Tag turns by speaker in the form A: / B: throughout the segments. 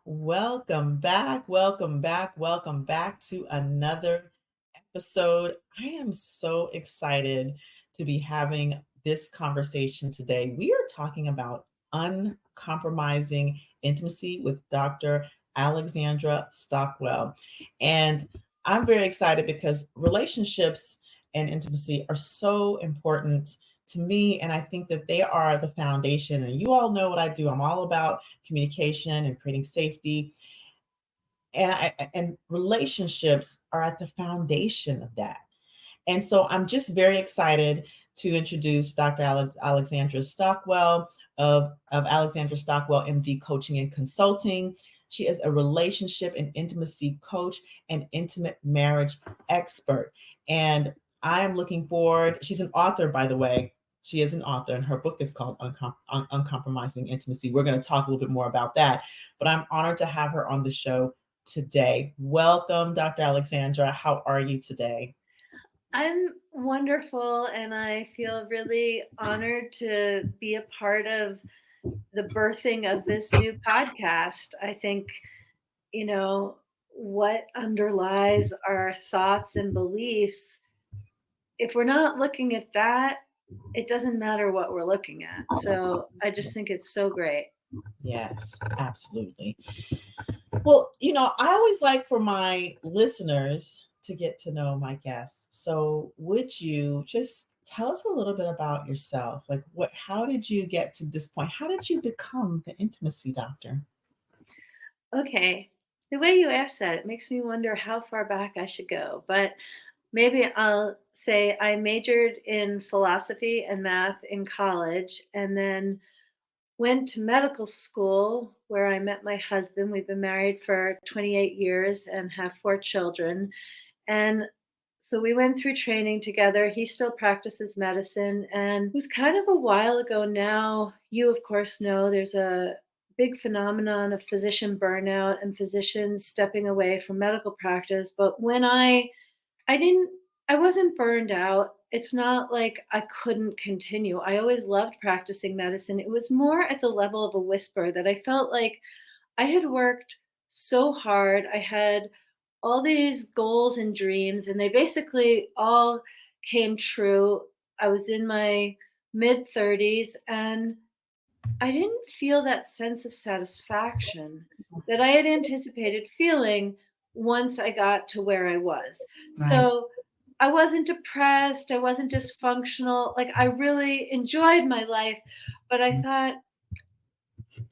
A: Welcome back. Welcome back. Welcome back to another episode. I am so excited to be having this conversation today. We are talking about uncompromising intimacy with Dr. Alexandra Stockwell. And I'm very excited because relationships and intimacy are so important to me. And I think that they are the foundation. And you all know what I do. I'm all about communication and creating safety. And relationships are at the foundation of that. And so I'm just very excited to introduce Dr. Alexandra Stockwell of Alexandra Stockwell MD Coaching and Consulting. She is a relationship and intimacy coach and intimate marriage expert. And I am looking forward. She's an author, by the way. She is an author, and her book is called Uncompromising Intimacy. We're going to talk a little bit more about that. But I'm honored to have her on the show today. Welcome, Dr. Alexandra. How are you today?
B: I'm wonderful, and I feel really honored to be a part of the birthing of this new podcast. I think, you know, what underlies our thoughts and beliefs, if we're not looking at that, it doesn't matter what we're looking at. So I just think it's so great.
A: Yes, absolutely. Well, I always like for my listeners to get to know my guests. So, would you just tell us a little bit about yourself? Like, how did you get to this point? How did you become the intimacy doctor?
B: Okay. The way you asked that, it makes me wonder how far back I should go. But maybe I'll say I majored in philosophy and math in college and then went to medical school where I met my husband. We've been married for 28 years and have 4 children. And so we went through training together. He still practices medicine. And it was kind of a while ago now. You, of course, know there's a big phenomenon of physician burnout and physicians stepping away from medical practice. But I didn't I wasn't burned out. It's not like I couldn't continue. I always loved practicing medicine. It was more at the level of a whisper that I felt like I had worked so hard. I had all these goals and dreams, and they basically all came true. I was in my mid 30s, and I didn't feel that sense of satisfaction that I had anticipated feeling once I got to where I was.
A: Right.
B: So I wasn't depressed, I wasn't dysfunctional. Like, I really enjoyed my life, but I thought,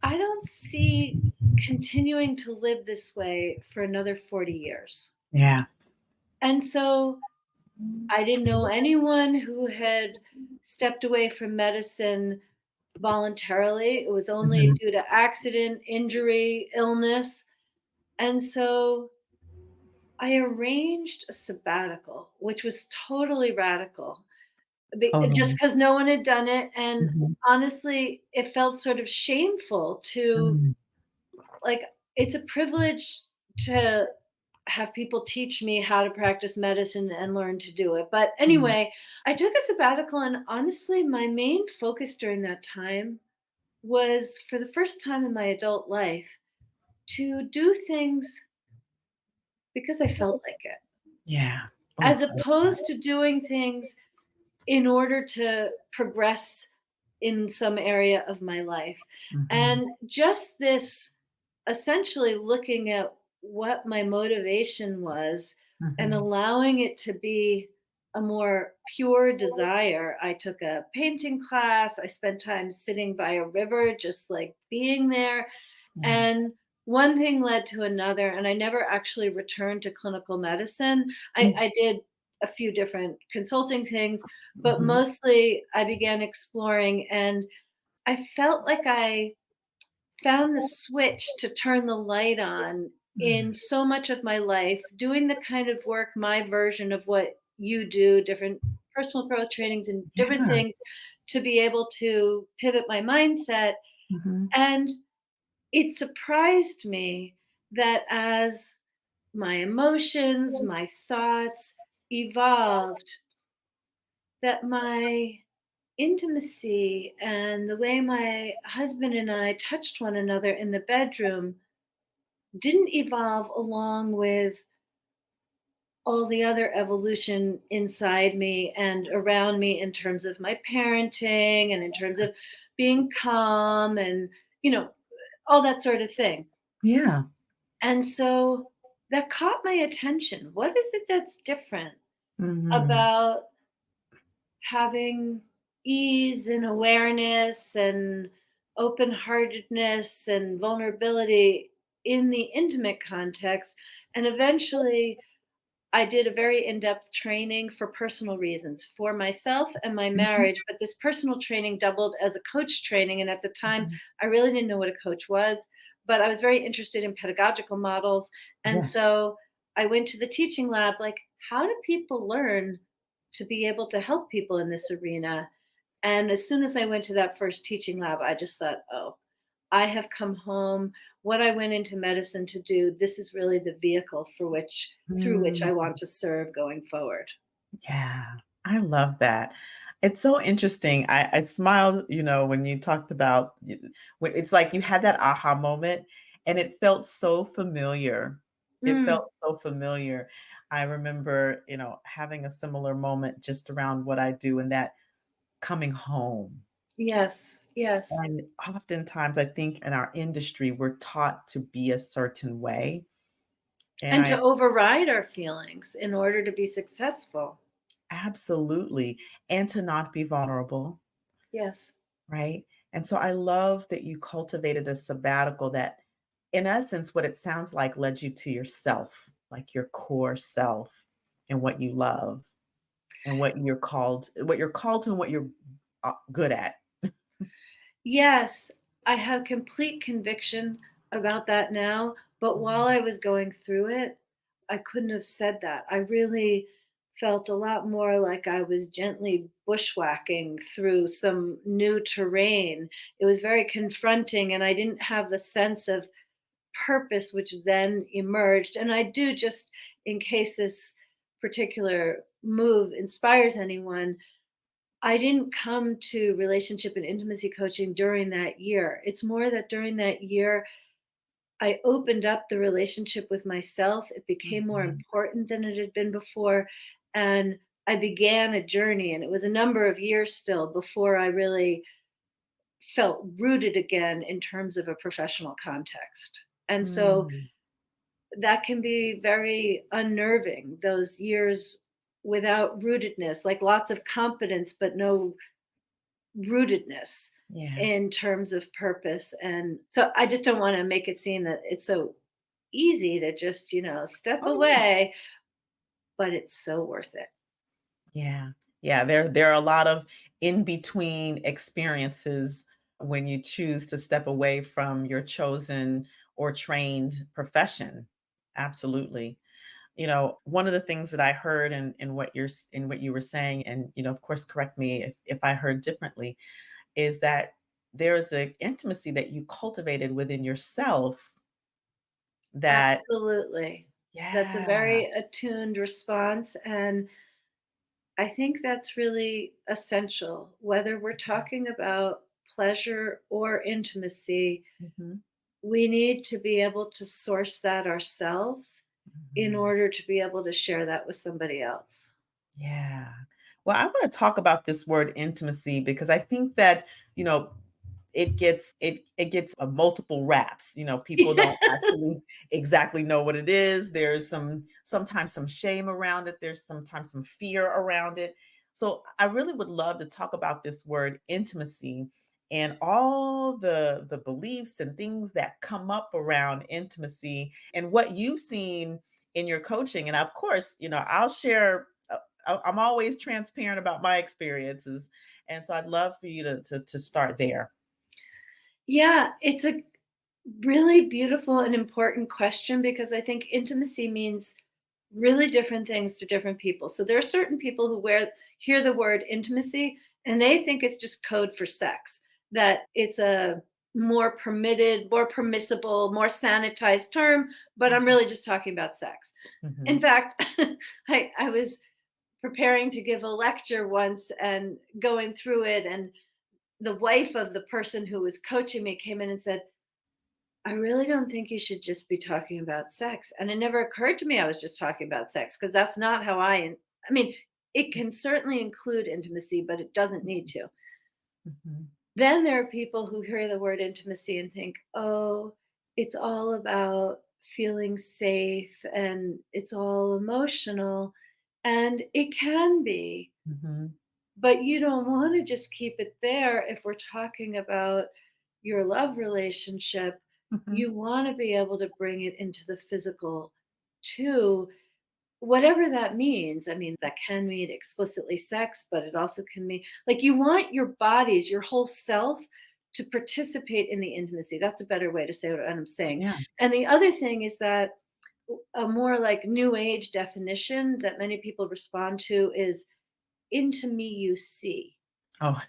B: I don't see continuing to live this way for another 40 years.
A: Yeah.
B: And so I didn't know anyone who had stepped away from medicine voluntarily. It was only
A: Mhm.
B: due to accident, injury, illness. And so I arranged a sabbatical, which was totally radical, just
A: Totally.
B: because no one had done it. And
A: Mhm.
B: honestly, it felt sort of shameful to,
A: Mhm.
B: like, it's a privilege to have people teach me how to practice medicine and learn to do it. But
A: Mhm.
B: anyway, I took a sabbatical, and honestly, my main focus during that time was, for the first time in my adult life, to do things because I felt like it,
A: Yeah. Oh,
B: as
A: I love that.
B: opposed to doing things in order to progress in some area of my life.
A: Mhm.
B: And just this, essentially looking at what my motivation was and
A: Mhm.
B: allowing it to be a more pure desire. I took a painting class. I spent time sitting by a river, just like being there.
A: Yeah.
B: And one thing led to another, and I never actually returned to clinical medicine. I did a few different consulting things, but
A: Mhm.
B: mostly I began exploring, and I felt like I found the switch to turn the light on
A: Mhm.
B: in so much of my life, doing the kind of work, my version of what you do, different personal growth trainings and different
A: Yeah.
B: things, to be able to pivot my mindset.
A: Mhm.
B: And it surprised me that as my emotions, my thoughts evolved, that my intimacy and the way my husband and I touched one another in the bedroom didn't evolve along with all the other evolution inside me and around me in terms of my parenting and in terms of being calm and, you know, all that sort of thing.
A: Yeah.
B: And so that caught my attention. What is it that's different
A: Mhm.
B: about having ease and awareness and open heartedness and vulnerability in the intimate context? And eventually, I did a very in-depth training for personal reasons for myself and my
A: Mhm.
B: marriage, but this personal training doubled as a coach training, and at the time,
A: Mhm.
B: I really didn't know what a coach was, but I was very interested in pedagogical models, and
A: Yes.
B: so I went to the teaching lab, like, how do people learn to be able to help people in this arena? And as soon as I went to that first teaching lab, I just thought, "Oh, I have come home. What I went into medicine to do, this is really the vehicle for which through which
A: Mm.
B: I want to serve going forward."
A: Yeah, I love that. It's so interesting. I smiled, when you talked about when it's like you had that aha moment and it felt so familiar. It
B: Mm,
A: felt so familiar. I remember, having a similar moment just around what I do and that coming home.
B: yes, yes.
A: And oftentimes I think in our industry, we're taught to be a certain way. And
B: And to
A: I
B: override our feelings in order to be successful.
A: absolutely, and to not be vulnerable.
B: Yes.
A: Right? And so I love that you cultivated a sabbatical that, in essence, what it sounds like led you to yourself, like your core self and what you love and what you're called to and what you're good at.
B: Yes, I have complete conviction about that now, but while
A: Mhm.
B: I was going through it, I couldn't have said that. I really felt a lot more like I was gently bushwhacking through some new terrain. It was very confronting, and I didn't have the sense of purpose which then emerged. And I do, just in case this particular move inspires anyone, I didn't come to relationship and intimacy coaching during that year. It's more that during that year, I opened up the relationship with myself. It became more
A: Mhm.
B: important than it had been before. And I began a journey, and it was a number of years still before I really felt rooted again in terms of a professional context. And so
A: Mm.
B: that can be very unnerving, those years without rootedness, like lots of confidence, but no rootedness
A: Yeah.
B: in terms of purpose. And so I just don't want to make it seem that it's so easy to just, step
A: Oh, yeah.
B: away, but it's so worth it.
A: Yeah. Yeah, there are a lot of in between experiences when you choose to step away from your chosen or trained profession. Absolutely. One of the things that I heard in in what you were saying, and of course, correct me if I heard differently, is that there is an intimacy that you cultivated within yourself that,
B: Absolutely. That's a
A: yeah.
B: very attuned response. And I think that's really essential, whether we're talking about pleasure or intimacy.
A: Mhm,
B: We need to be able to source that ourselves in
A: mhm.
B: order to be able to share that with somebody else.
A: Yeah. Well, I want to talk about this word intimacy because I think that, you know, it gets a multiple wraps. People don't actually exactly know what it is. There's sometimes some shame around it. There's sometimes some fear around it. So I really would love to talk about this word intimacy and all the beliefs and things that come up around intimacy and what you've seen in your coaching. And of course, I'll share. I'm always transparent about my experiences, and so I'd love for you to start there.
B: Yeah, it's a really beautiful and important question because I think intimacy means really different things to different people. So there are certain people who hear the word intimacy and they think it's just code for sex, that it's a more permitted, more permissible, more sanitized term, but I'm
A: Mhm,
B: really just talking about sex. In
A: mhm,
B: fact, I was preparing to give a lecture once and going through it, and the wife of the person who was coaching me came in and said, I really don't think you should just be talking about sex. And it never occurred to me I was just talking about sex because that's not how I mean, it can certainly include intimacy, but it doesn't need to.
A: Mhm,
B: Then there are people who hear the word intimacy and think, oh, it's all about feeling safe and it's all emotional. And it can be,
A: mhm,
B: but you don't want to just keep it there if we're talking about your love relationship.
A: mhm.
B: You want to be able to bring it into the physical too, whatever that means. I mean, that can mean explicitly sex, but it also can mean like you want your bodies, your whole self to participate in the intimacy. That's a better way to say what I'm saying.
A: Yeah.
B: And the other thing is that a more like new age definition that many people respond to is into me you see.
A: Oh,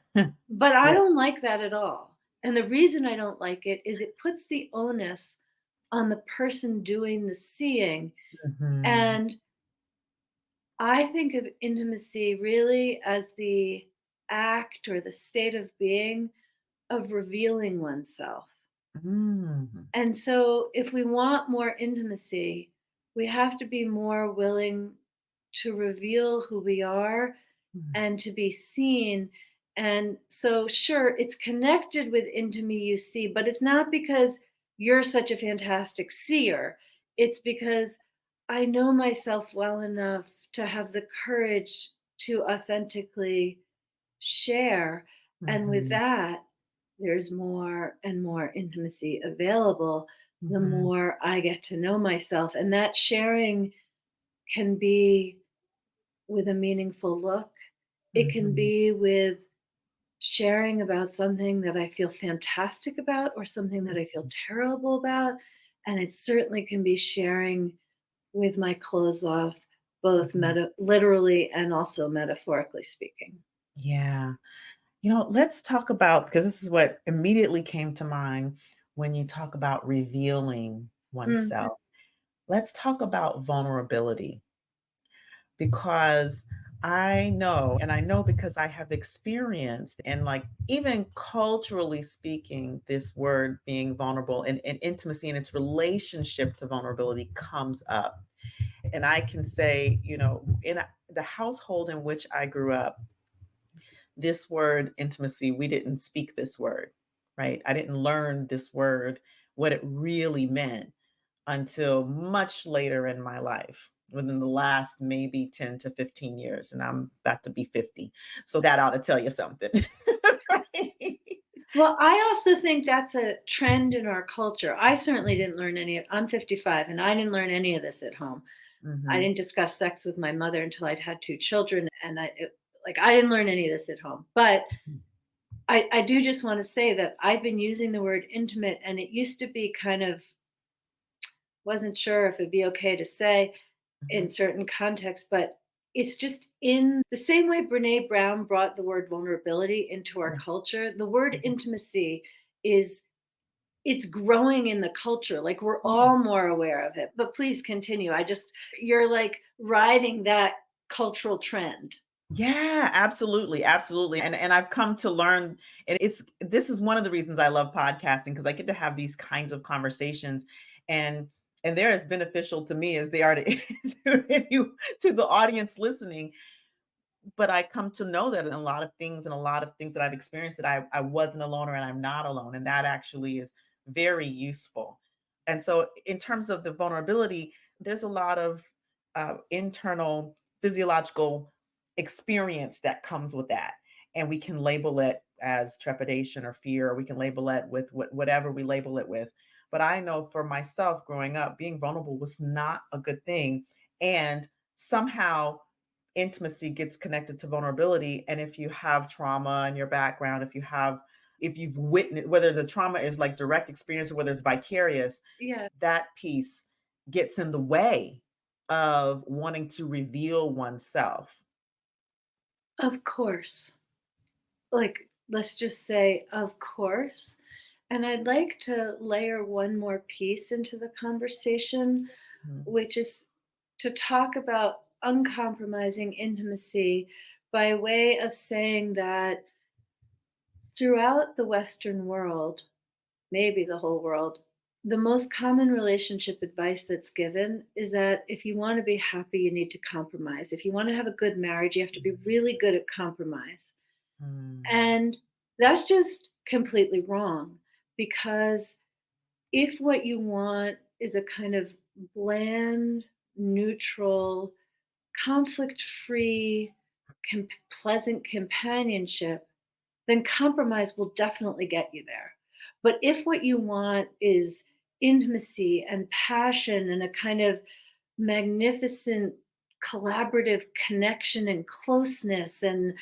B: But I
A: yeah.
B: don't like that at all. And the reason I don't like it is it puts the onus on the person doing the seeing.
A: Mhm,
B: And I think of intimacy really as the act or the state of being of revealing oneself.
A: mhm,
B: And so, if we want more intimacy, we have to be more willing to reveal who we are
A: mhm,
B: and to be seen. And so, sure, it's connected with into me you see, but it's not because you're such a fantastic seer. It's because I know myself well enough to have the courage to authentically share. And with
A: mhm,
B: that, there's more and more intimacy available the
A: mhm,
B: more I get to know myself. And that sharing can be with a meaningful look, it can
A: mhm,
B: be with sharing about something that I feel fantastic about or something that I feel terrible about. And it certainly can be sharing with my clothes off, both
A: mhm.
B: literally and also metaphorically speaking.
A: Yeah. Let's talk about because this is what immediately came to mind when you talk about revealing
B: Mhm.
A: oneself. Let's talk about vulnerability because I know, and I know because I have experienced, and like even culturally speaking, this word being vulnerable and intimacy and its relationship to vulnerability comes up. And I can say, the household in which I grew up, this word intimacy, we didn't speak this word, right? I didn't learn this word, what it really meant until much later in my life, within the last maybe 10 to 15 years. And I'm about to be 50. So that ought to tell you something. Right?
B: Well, I also think that's a trend in our culture. I certainly didn't learn any of I'm 55 and I didn't learn any of this at home. I
A: Mhm.
B: didn't discuss sex with my mother until I'd had 2 children, and I didn't learn any of this at home. But I do just wanna say that I've been using the word intimate, and it used to be kind of wasn't sure if it'd be okay to say in
A: Mhm.
B: certain contexts, but it's just in the same way Brené Brown brought the word vulnerability into our
A: Yeah.
B: culture, the word
A: Mhm.
B: intimacy is it's growing in the culture, like, we're
A: Yeah.
B: all more aware of it, but please continue. You're, like, riding that cultural trend.
A: Yeah, absolutely, absolutely, and I've come to learn and this is one of the reasons I love podcasting because I get to have these kinds of conversations, and they're as beneficial to me as they are to to the audience listening, but I come to know that in a lot of things that I've experienced that I wasn't alone or and I'm not alone, and that actually is very useful. And so in terms of the vulnerability, there's a lot of internal physiological experience that comes with that. And we can label it as trepidation or fear, or we can label it with whatever we label it with. But I know for myself growing up, being vulnerable was not a good thing. And somehow intimacy gets connected to vulnerability. And if you have trauma in your background, if you've witnessed, whether the trauma is like direct experience or whether it's vicarious,
B: Yeah,
A: that piece gets in the way of wanting to reveal oneself.
B: of course. Like, let's just say, of course. And I'd like to layer one more piece into the conversation,
A: Mhm.
B: which is to talk about uncompromising intimacy by way of saying that throughout the Western world, maybe the whole world, the most common relationship advice that's given is that if you want to be happy, you need to compromise. If you want to have a good marriage, you have to be really good at compromise.
A: Mm,
B: And that's just completely wrong because if what you want is a kind of bland, neutral, conflict free, pleasant companionship, then compromise will definitely get you there. But if what you want is intimacy and passion and a kind of magnificent collaborative connection and closeness and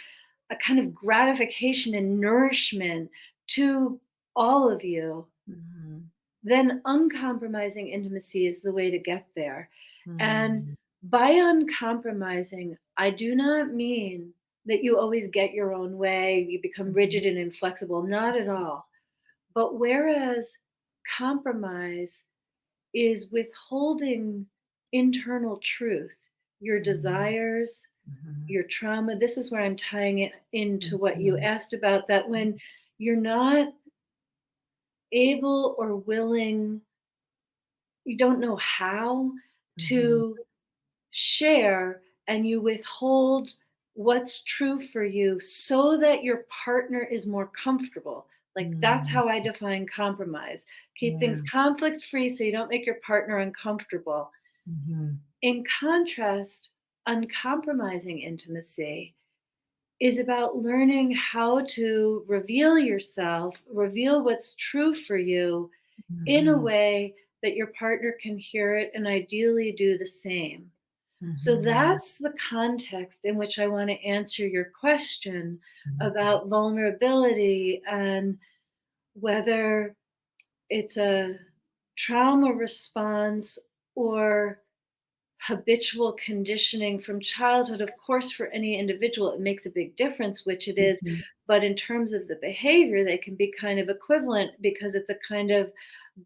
B: a kind of gratification and nourishment to all of you,
A: mhm,
B: then uncompromising intimacy is the way to get there. And
A: mm,
B: by uncompromising, I do not mean that you always get your own way, you become
A: mhm,
B: rigid and inflexible, not at all. But whereas compromise is withholding internal truth, your
A: mhm,
B: desires,
A: mhm,
B: your trauma, this is where I'm tying it into what you
A: mhm,
B: asked about, that when you're not able or willing, you don't know how
A: mhm,
B: to share and you withhold what's true for you so that your partner is more comfortable. Like that's
A: mm,
B: how I define compromise. Keep
A: yeah,
B: things conflict free so you don't make your partner uncomfortable.
A: mhm,
B: In contrast, uncompromising intimacy is about learning how to reveal yourself, reveal what's true for you in a
A: mhm,
B: way that your partner can hear it and ideally do the same. So
A: mhm,
B: that's the context in which I want to answer your question
A: mhm,
B: about vulnerability and whether it's a trauma response or habitual conditioning from childhood. Of course, for any individual, it makes a big difference which it is.
A: mhm,
B: But in terms of the behavior, they can be kind of equivalent because it's a kind of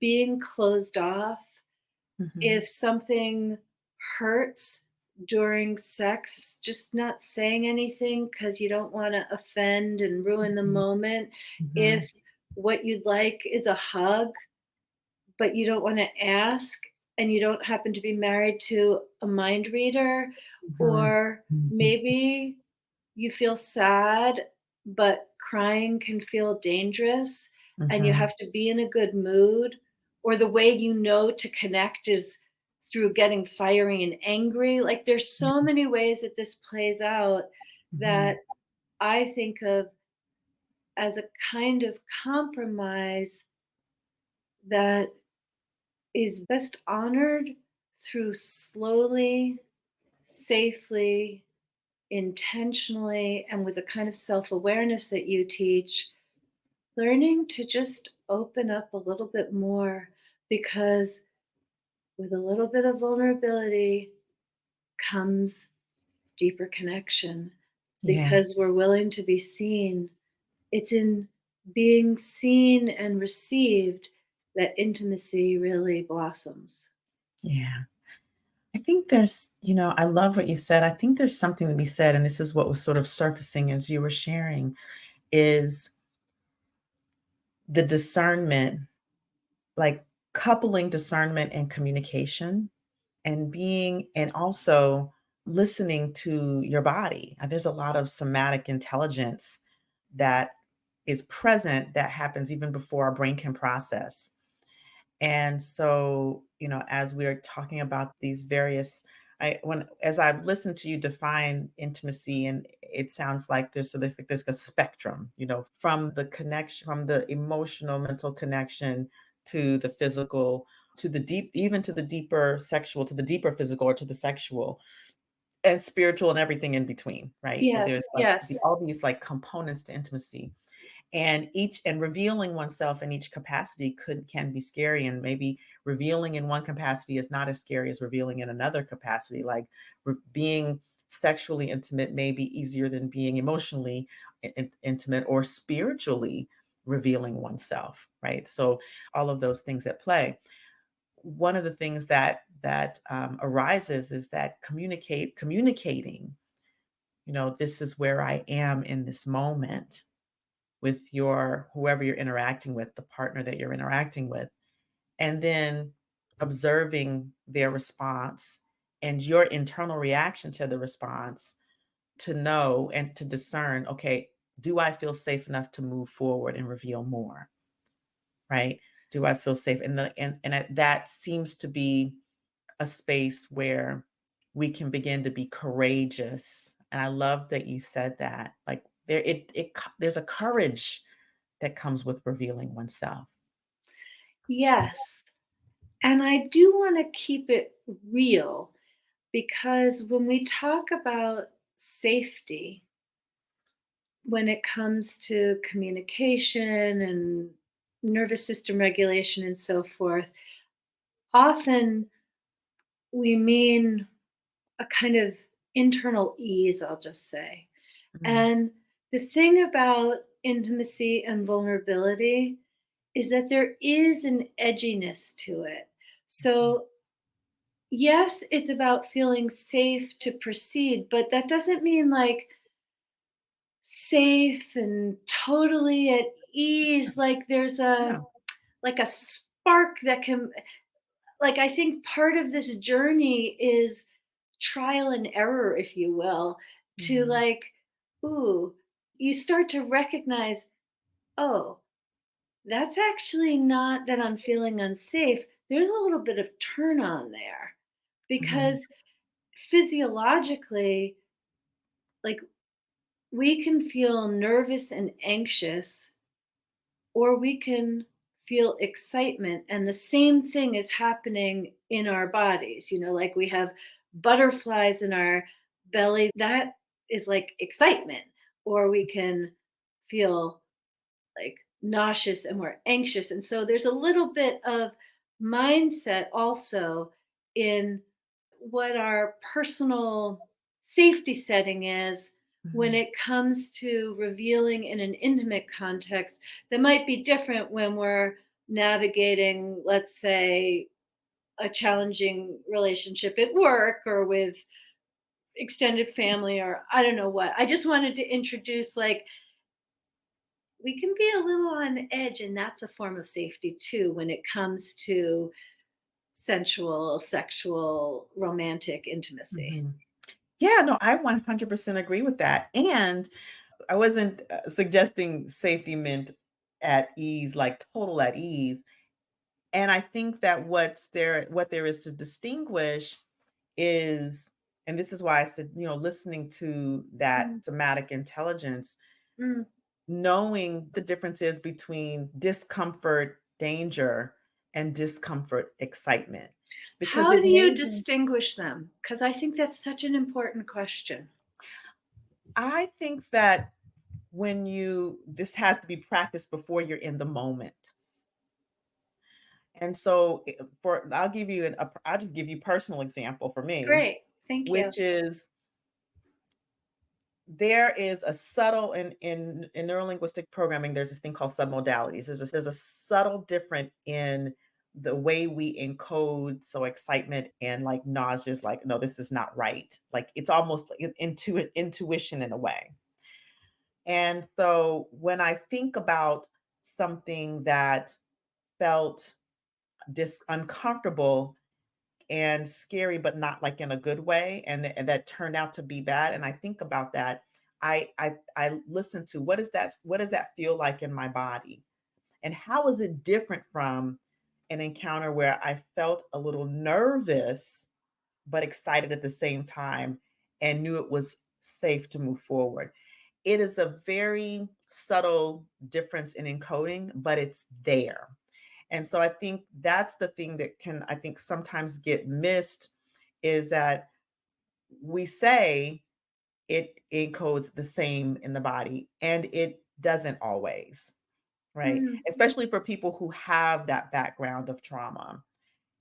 B: being closed off.
A: mhm,
B: If something hurts during sex, just not saying anything because you don't want to offend and ruin the
A: mhm,
B: moment.
A: mhm,
B: If what you'd like is a hug, but you don't want to ask and you don't happen to be married to a mind reader,
A: mhm,
B: or maybe you feel sad, but crying can feel dangerous and you
A: mhm,
B: have to be in a good mood, or the way you know to connect is through getting fiery and angry. Like there's so many ways that this plays out that
A: mhm,
B: I think of as a kind of compromise that is best honored through slowly, safely, intentionally, and with a kind of self awareness that you teach, learning to just open up a little bit more because with a little bit of vulnerability comes deeper connection
A: yeah,
B: because we're willing to be seen. It's in being seen and received that intimacy really blossoms.
A: yeah. I think I love what you said. I think there's something to be said, and this is what was sort of surfacing as you were sharing, is the discernment, like coupling discernment and communication and also listening to your body. There's a lot of somatic intelligence that is present that happens even before our brain can process. And so, as we're talking about these various, as I've listened to you define intimacy, and it sounds like there's a spectrum, from the connection, from the emotional, mental connection to the physical, to the deep, even to the deeper sexual, to the deeper physical, or to the sexual and spiritual and everything in between, right? So
B: Yes,
A: there's like
B: yes.
A: all these like components to intimacy, and revealing oneself in each capacity can be scary, and maybe revealing in one capacity is not as scary as revealing in another capacity, like being sexually intimate may be easier than being emotionally intimate or spiritually revealing oneself, right? So all of those things at play. One of the things that arises is that communicating, this is where I am in this moment with your whoever you're interacting with, the partner that you're interacting with. and then observing their response and your internal reaction to the response to know and to discern, okay, do I feel safe enough to move forward and reveal more? Right? Do I feel safe? That seems to be a space where we can begin to be courageous. And I love that you said that. Like there's a courage that comes with revealing oneself.
B: Yes. And I do want to keep it real because when we talk about safety, when it comes to communication and nervous system regulation and so forth, often we mean a kind of internal ease, I'll just say.
A: Mhm,
B: And the thing about intimacy and vulnerability is that there is an edginess to it.
A: mhm,
B: So, yes, it's about feeling safe to proceed, but that doesn't mean like safe and totally at ease. Like there's a
A: yeah.
B: like a spark that can like I think part of this journey is trial and error, if you will, to
A: Mhm,
B: like, ooh, you start to recognize, oh, that's actually not that I'm feeling unsafe. There's a little bit of turn on there
A: mhm,
B: because physiologically, like we can feel nervous and anxious, or we can feel excitement. And the same thing is happening in our bodies. Like we have butterflies in our belly. That is like excitement. Or we can feel like nauseous and we're anxious. And so there's a little bit of mindset also in what our personal safety setting is when
A: mhm,
B: it comes to revealing in an intimate context that might be different when we're navigating, let's say, a challenging relationship at work or with extended family or I don't know what. I just wanted to introduce like we can be a little on edge, and that's a form of safety too when it comes to sensual, sexual, romantic intimacy.
A: mhm. Yeah, no, I 100% agree with that. And I wasn't suggesting safety meant at ease, like total at ease. And I think that what there is to distinguish is, and this is why I said, listening to that
B: Mm,
A: somatic intelligence,
B: mm.
A: knowing the differences between discomfort, danger, and discomfort, excitement. Because
B: How
A: it
B: do
A: may
B: you
A: be,
B: distinguish them? Because I think that's such an important question.
A: I think that this has to be practiced before you're in the moment. And so I'll just give you personal example for me,
B: Great. Thank you.
A: which is there is a subtle in neurolinguistic programming, there's this thing called submodalities. There's a subtle difference in the way we encode so excitement and like nauseous, like, no, this is not right. Like it's almost like intuition in a way. And so when I think about something that felt uncomfortable and scary, but not like in a good way, and that turned out to be bad. And I think about that. I listen to what does that feel like in my body, and how is it different from an encounter where I felt a little nervous but excited at the same time and knew it was safe to move forward. It is a very subtle difference in encoding, but it's there. And so I think that's the thing that can, I think, sometimes get missed is that we say it encodes the same in the body, and it doesn't always, right?
B: Mm.
A: Especially for people who have that background of trauma.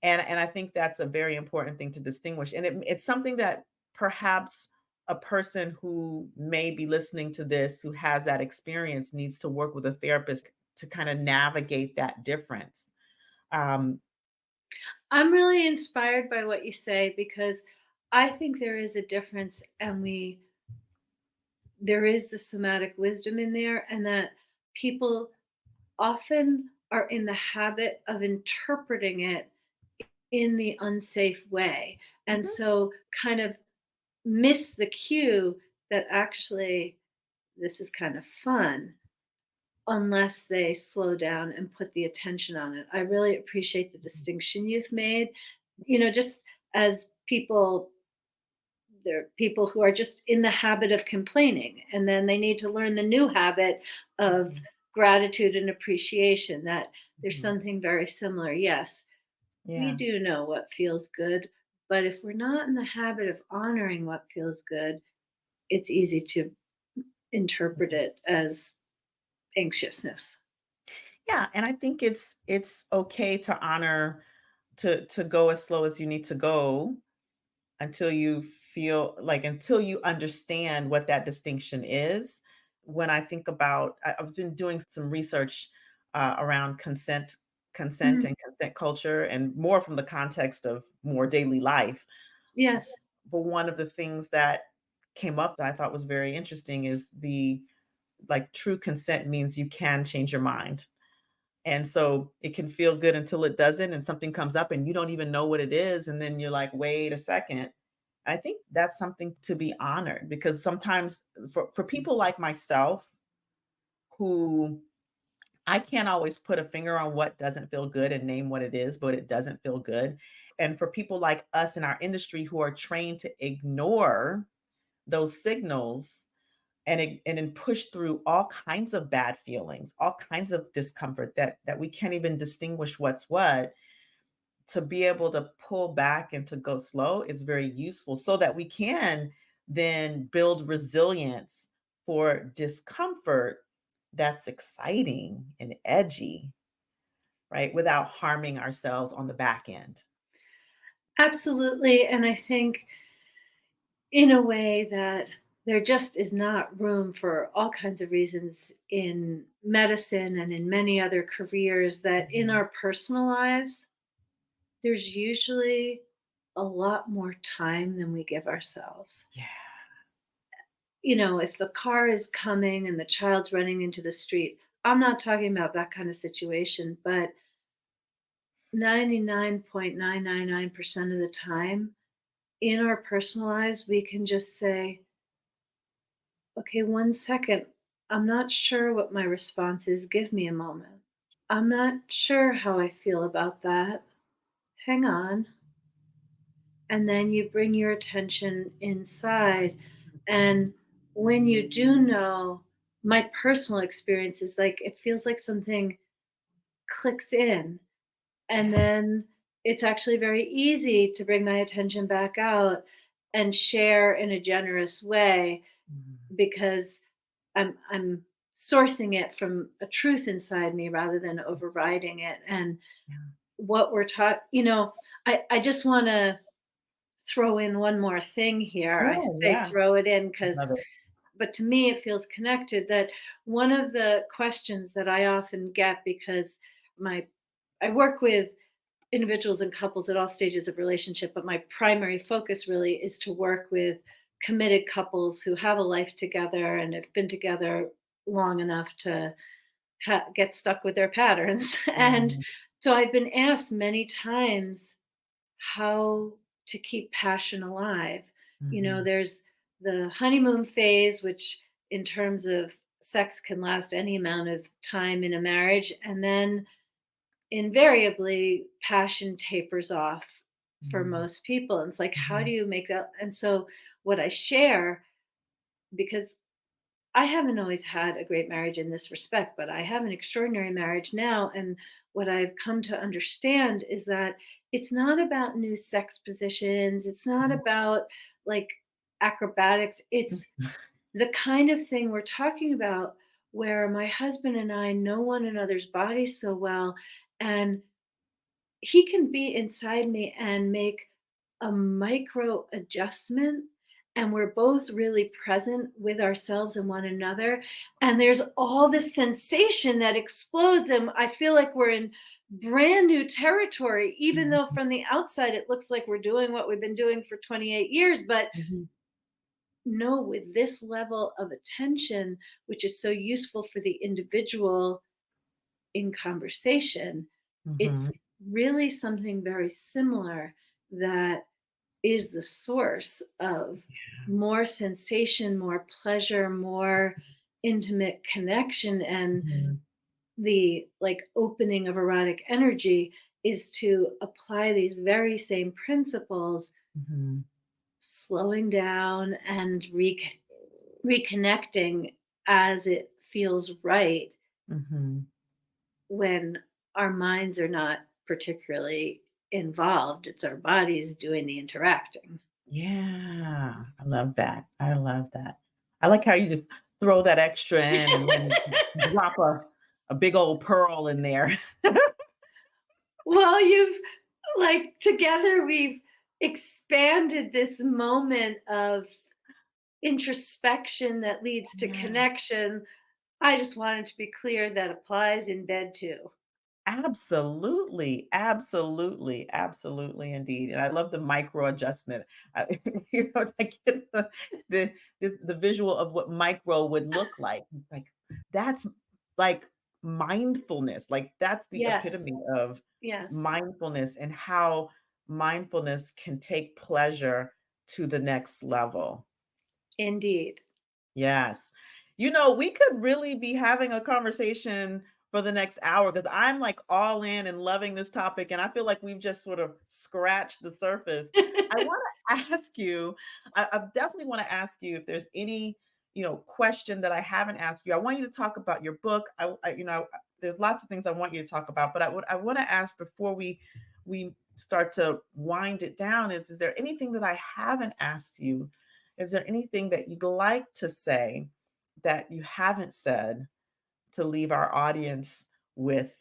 A: And I think that's a very important thing to distinguish. And it's something that perhaps a person who may be listening to this who has that experience needs to work with a therapist to kind of navigate that difference. Um,
B: I'm really inspired by what you say because I think there is a difference, and there is the somatic wisdom in there, and that people often are in the habit of interpreting it in the unsafe way. And
A: Mhm.
B: so kind of miss the cue that actually this is kind of fun unless they slow down and put the attention on it. I really appreciate the distinction you've made. Just as people, there are people who are just in the habit of complaining, and then they need to learn the new habit of
A: Mhm.
B: gratitude and appreciation, that there's
A: Mhm.
B: something very similar. Yes, we
A: Yeah.
B: do know what feels good, but if we're not in the habit of honoring what feels good, it's easy to interpret it as anxiousness.
A: Yeah, and I think it's okay to honor to go as slow as you need to go until you feel like until you understand what that distinction is. When I think about I've been doing some research around consent
B: Mhm.
A: and consent culture and more from the context of more daily life.
B: Yes,
A: But one of the things that came up that I thought was very interesting is the like true consent means you can change your mind. And so it can feel good until it doesn't, and something comes up and you don't even know what it is. And then you're like, wait a second. I think that's something to be honored because sometimes for people like myself who I can't always put a finger on what doesn't feel good and name what it is, but it doesn't feel good. And for people like us in our industry who are trained to ignore those signals and then push through all kinds of bad feelings, all kinds of discomfort that we can't even distinguish what's what, to be able to pull back and to go slow is very useful so that we can then build resilience for discomfort that's exciting and edgy, right? Without harming ourselves on the back end.
B: absolutely. And I think in a way that there just is not room for all kinds of reasons in medicine and in many other careers, that in
A: Mhm.
B: our personal lives, there's usually a lot more time than we give ourselves.
A: Yeah.
B: If the car is coming and the child's running into the street, I'm not talking about that kind of situation, but 99.999% of the time in our personal lives, we can just say, okay, 1 second. I'm not sure what my response is. Give me a moment. I'm not sure how I feel about that. Hang on. And then you bring your attention inside. And when you do know, my personal experience is like it feels like something clicks in. And
A: Yeah.
B: then it's actually very easy to bring my attention back out and share in a generous way,
A: Mhm.
B: because I'm sourcing it from a truth inside me rather than overriding it. And
A: Yeah.
B: what we're taught, I just want to throw in one more thing here. I
A: Sure.
B: say
A: Yeah.
B: throw it in
A: Love
B: because,
A: it.
B: but to me, it feels connected. That one of the questions that I often get, because my I work with individuals and couples at all stages of relationship, but my primary focus really is to work with committed couples who have a life together and have been together long enough to get stuck with their patterns. And
A: Mhm.
B: so I've been asked many times how to keep passion alive.
A: Mhm.
B: There's the honeymoon phase, which in terms of sex can last any amount of time in a marriage. And then invariably, passion tapers off for
A: Mhm.
B: most people. And it's like, how do
A: Mhm.
B: you make that? And so, what I share, because I haven't always had a great marriage in this respect, but I have an extraordinary marriage now. And what I've come to understand is that it's not about new sex positions, it's not
A: Mhm.
B: about like acrobatics. It's the kind of thing we're talking about where my husband and I know one another's bodies so well. And he can be inside me and make a micro adjustment, and we're both really present with ourselves and one another, and there's all this sensation that explodes, and I feel like we're in brand new territory, even though
A: Mhm.
B: from the outside it looks like we're doing what we've been doing for 28 years. But
A: Mhm.
B: no, with this level of attention, which is so useful for the individual, in conversation, it's
A: Mhm.
B: really something very similar that is the source of more sensation, more pleasure, more intimate connection, and
A: Mhm.
B: the like opening of erotic energy is to apply these very same principles,
A: Mhm.
B: slowing down and reconnecting as it feels right
A: Mhm.
B: when our minds are not particularly involved. It's our bodies doing the interacting.
A: Yeah, I love that. I love that. I like how you just throw that extra in and then drop a big old pearl in there.
B: Well, you've like together we've expanded this moment of introspection that leads to
A: Yeah.
B: connection. I just wanted to be clear that applies in bed too.
A: Absolutely, absolutely, absolutely indeed, and I love the micro adjustment. I I get the visual of what micro would look like. It's like, that's, like, mindfulness, like, that's the
B: Yes,
A: epitome of
B: yes,
A: mindfulness and how mindfulness can take pleasure to the next level.
B: indeed.
A: Yes. We could really be having a conversation for the next hour because I'm like all in and loving this topic. And I feel like we've just sort of scratched the surface. I want to ask you, I definitely want to ask you if there's any, question that I haven't asked you. I want you to talk about your book. There's lots of things I want you to talk about, but I want to ask before we start to wind it down is there anything that I haven't asked you? Is there anything that you'd like to say that you haven't said to leave our audience with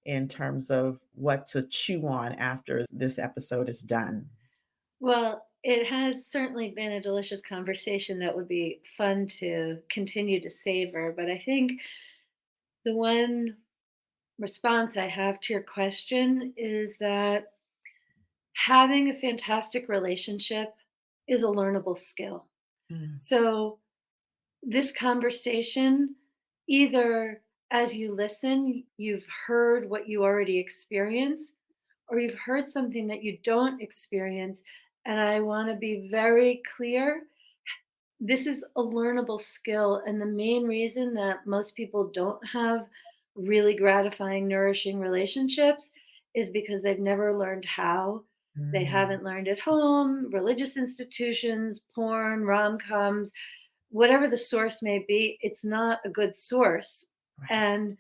A: in terms of what to chew on after this episode is done?
B: Well, it has certainly been a delicious conversation that would be fun to continue to savor. But I think the one response I have to your question is that having a fantastic relationship is a learnable skill.
A: Mm,
B: So, this conversation, either as you listen, you've heard what you already experience, or you've heard something that you don't experience. And I want to be very clear, this is a learnable skill. And the main reason that most people don't have really gratifying, nourishing relationships is because they've never learned how. They
A: mm,
B: haven't learned at home, religious institutions, porn, rom coms, whatever the source may be, it's not a good source.
A: right.
B: And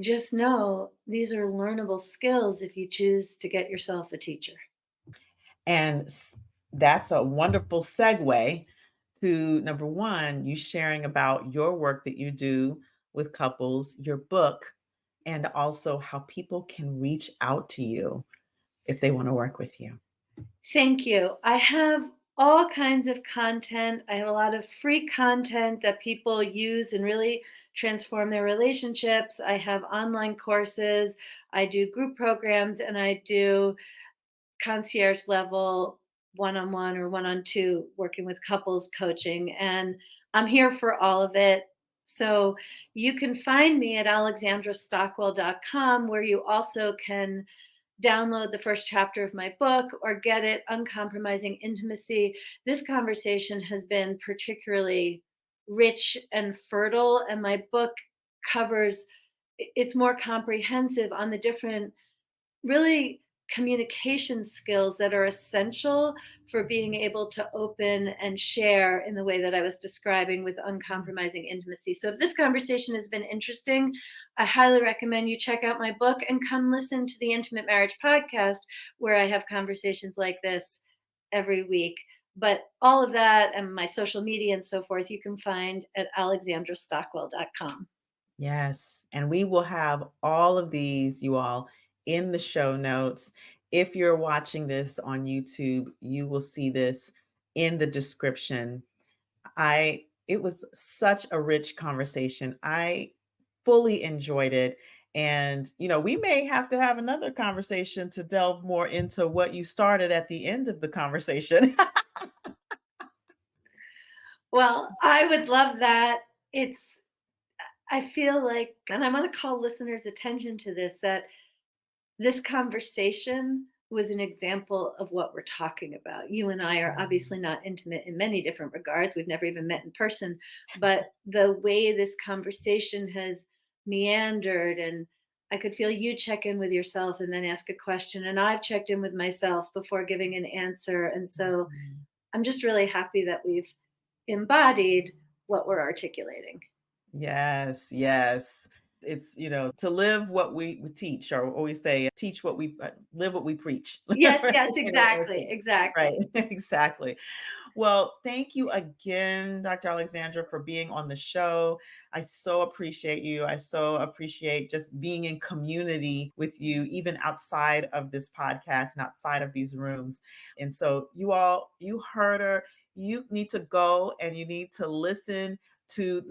B: just know these are learnable skills if you choose to get yourself a teacher.
A: And that's a wonderful segue to number one, you sharing about your work that you do with couples, your book, and also how people can reach out to you if they want to work with you.
B: Thank you. I have all kinds of content. I have a lot of free content that people use and really transform their relationships. I have online courses, I do group programs, and I do concierge level one-on-one or one-on-two working with couples coaching, and I'm here for all of it. So you can find me at alexandrastockwell.com, where you also can download the first chapter of my book or get it, Uncompromising Intimacy. This conversation has been particularly rich and fertile, and my book covers it's more comprehensive on the different really communication skills that are essential for being able to open and share in the way that I was describing with uncompromising intimacy. So if this conversation has been interesting, I highly recommend you check out my book and come listen to the Intimate Marriage podcast, where I have conversations like this every week. But all of that and my social media and so forth, you can find at alexandrastockwell.com.
A: Yes, and we will have all of these, you all, in the show notes. If you're watching this on YouTube, you will see this in the description. It was such a rich conversation. I fully enjoyed it. And, we may have to have another conversation to delve more into what you started at the end of the conversation.
B: Well, I would love that. It's I feel like, and I want to call listeners' attention to this, that this conversation was an example of what we're talking about. You and I are
A: Mhm.
B: obviously not intimate in many different regards. We've never even met in person, but the way this conversation has meandered, and I could feel you check in with yourself and then ask a question, and I've checked in with myself before giving an answer. And so
A: Mhm.
B: I'm just really happy that we've embodied what we're articulating.
A: Yes, yes. It's, to live what we teach, or always say, teach what we live what we preach.
B: Yes,
A: Right?
B: yes,
A: In a
B: exactly,
A: sense. Right.
B: exactly.
A: Exactly. Well, thank you again, Dr. Alexandra, for being on the show. I so appreciate you. I so appreciate just being in community with you, even outside of this podcast and outside of these rooms. And so, you heard her. You need to go and you need to listen to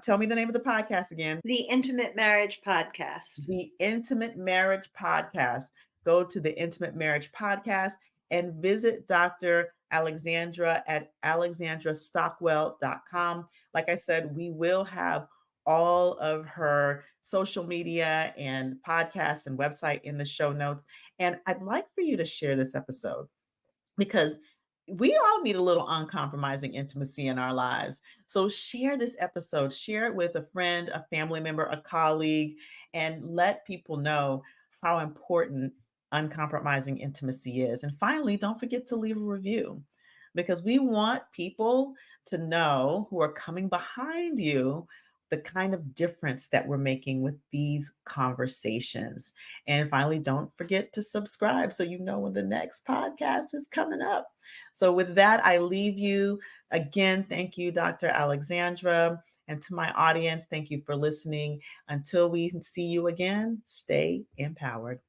A: tell me the name of the podcast again.
B: The Intimate Marriage Podcast.
A: The Intimate Marriage Podcast. Go to the Intimate Marriage Podcast and visit Dr. Alexandra at alexandrastockwell.com. Like I said, we will have all of her social media and podcasts and website in the show notes. And I'd like for you to share this episode because we all need a little uncompromising intimacy in our lives. So share this episode, share it with a friend, a family member, a colleague, and let people know how important uncompromising intimacy is. And finally, don't forget to leave a review because we want people to know who are coming behind you the kind of difference that we're making with these conversations. And finally, don't forget to subscribe so you know when the next podcast is coming up. So, with that, I leave you. Again, thank you, Dr. Alexandra. And to my audience, thank you for listening. Until we see you again, stay empowered.